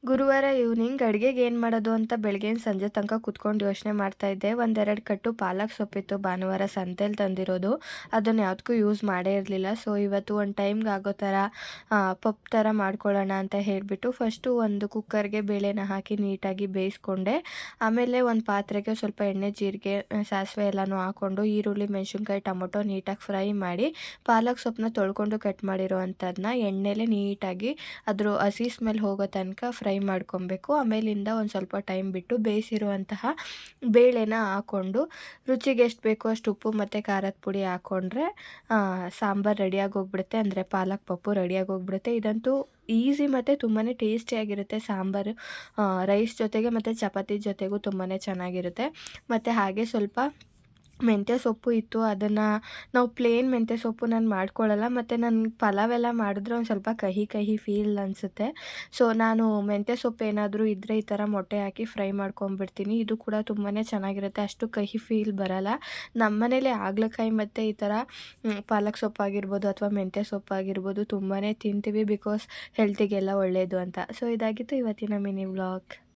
ಗುರುವಾರ ಈವ್ನಿಂಗ್ ಅಡುಗೆಗೆ ಏನು ಮಾಡೋದು ಅಂತ ಬೆಳಗ್ಗೆಯಿಂದ ಸಂಜೆ ತನಕ ಕುತ್ಕೊಂಡು ಯೋಚನೆ ಮಾಡ್ತಾ ಇದ್ದೆ. ಒಂದೆರಡು ಕಟ್ಟು ಪಾಲಕ್ ಸೊಪ್ಪಿತ್ತು ಭಾನುವಾರ ಸಂತೆಯಲ್ಲಿ ತಂದಿರೋದು. ಅದನ್ನು ಯಾವುದಕ್ಕೂ ಯೂಸ್ ಮಾಡೇ ಇರಲಿಲ್ಲ. ಸೊ ಇವತ್ತು ಒಂದು ಟೈಮ್ಗೆ ಆಗೋ ಥರ ಪಪ್ಪು ಥರ ಮಾಡ್ಕೊಳ್ಳೋಣ ಅಂತ ಹೇಳಿಬಿಟ್ಟು ಫಸ್ಟು ಒಂದು ಕುಕ್ಕರ್ಗೆ ಬೇಳೆನ ಹಾಕಿ ನೀಟಾಗಿ ಬೇಯಿಸ್ಕೊಂಡೆ. ಆಮೇಲೆ ಒಂದು ಪಾತ್ರೆಗೆ ಸ್ವಲ್ಪ ಎಣ್ಣೆ, ಜೀರಿಗೆ, ಸಾಸಿವೆ ಎಲ್ಲನೂ ಹಾಕ್ಕೊಂಡು ಈರುಳ್ಳಿ, ಮೆಣಸಿನ್ಕಾಯಿ, ಟೊಮೊಟೊ ನೀಟಾಗಿ ಫ್ರೈ ಮಾಡಿ ಪಾಲಕ್ ಸೊಪ್ಪನ್ನ ತೊಳ್ಕೊಂಡು ಕಟ್ ಮಾಡಿರೋ ಅಂಥದ್ದನ್ನ ಎಣ್ಣೆಲೇ ನೀಟಾಗಿ ಅದ್ರ ಹಸಿ ಸ್ಮೆಲ್ ಹೋಗೋ ತನಕ ಫ್ರೈ ಮಾಡ್ಕೊಬೇಕು. ಆಮೇಲಿಂದ ಒಂದು ಸ್ವಲ್ಪ ಟೈಮ್ ಬಿಟ್ಟು ಬೇಯಿಸಿರುವಂತಹ ಬೇಳೆನ ಹಾಕ್ಕೊಂಡು ರುಚಿಗೆ ಎಷ್ಟು ಬೇಕೋ ಅಷ್ಟು ಉಪ್ಪು ಮತ್ತು ಖಾರದ ಪುಡಿ ಹಾಕ್ಕೊಂಡ್ರೆ ಸಾಂಬಾರು ರೆಡಿಯಾಗಿ ಹೋಗ್ಬಿಡುತ್ತೆ. ಅಂದರೆ ಪಾಲಕ್ ಪಪ್ಪು ರೆಡಿಯಾಗಿ ಹೋಗ್ಬಿಡುತ್ತೆ. ಇದಂತೂ ಈಸಿ ಮತ್ತು ತುಂಬಾ ಟೇಸ್ಟಿಯಾಗಿರುತ್ತೆ ಸಾಂಬಾರು. ರೈಸ್ ಜೊತೆಗೆ ಮತ್ತು ಚಪಾತಿ ಜೊತೆಗೂ ತುಂಬಾ ಚೆನ್ನಾಗಿರುತ್ತೆ. ಮತ್ತು ಹಾಗೆ ಸ್ವಲ್ಪ ಮೆಂತ್ಯ ಸೊಪ್ಪು ಇತ್ತು. ಅದನ್ನು ನಾವು ಪ್ಲೇನ್ ಮೆಂತ್ಯ ಸೊಪ್ಪು ನಾನು ಮಾಡ್ಕೊಳ್ಳಲ್ಲ. ಮತ್ತು ನಾನು ಪಲಾವ್ ಎಲ್ಲ ಮಾಡಿದ್ರೆ ಒಂದು ಸ್ವಲ್ಪ ಕಹಿ ಕಹಿ ಫೀಲ್ ಅನಿಸುತ್ತೆ. ಸೊ ನಾನು ಮೆಂತ್ಯ ಸೊಪ್ಪು ಏನಾದರೂ ಇದ್ದರೆ ಈ ಥರ ಮೊಟ್ಟೆ ಹಾಕಿ ಫ್ರೈ ಮಾಡ್ಕೊಂಬಿಡ್ತೀನಿ. ಇದು ಕೂಡ ತುಂಬಾ ಚೆನ್ನಾಗಿರುತ್ತೆ. ಅಷ್ಟು ಕಹಿ ಫೀಲ್ ಬರಲ್ಲ. ನಮ್ಮ ಮನೇಲಿ ಹಾಗಲಕಾಯಿ ಮತ್ತು ಈ ಥರ ಪಾಲಕ್ ಸೊಪ್ಪಾಗಿರ್ಬೋದು ಅಥವಾ ಮೆಂತ್ಯ ಸೊಪ್ಪಾಗಿರ್ಬೋದು ತುಂಬಾ ತಿಂತೀವಿ. ಬಿಕಾಸ್ ಹೆಲ್ತಿಗೆಲ್ಲ ಒಳ್ಳೆಯದು ಅಂತ. ಸೊ ಇದಾಗಿತ್ತು ಇವತ್ತಿನ ಮಿನಿ ವ್ಲಾಗ್.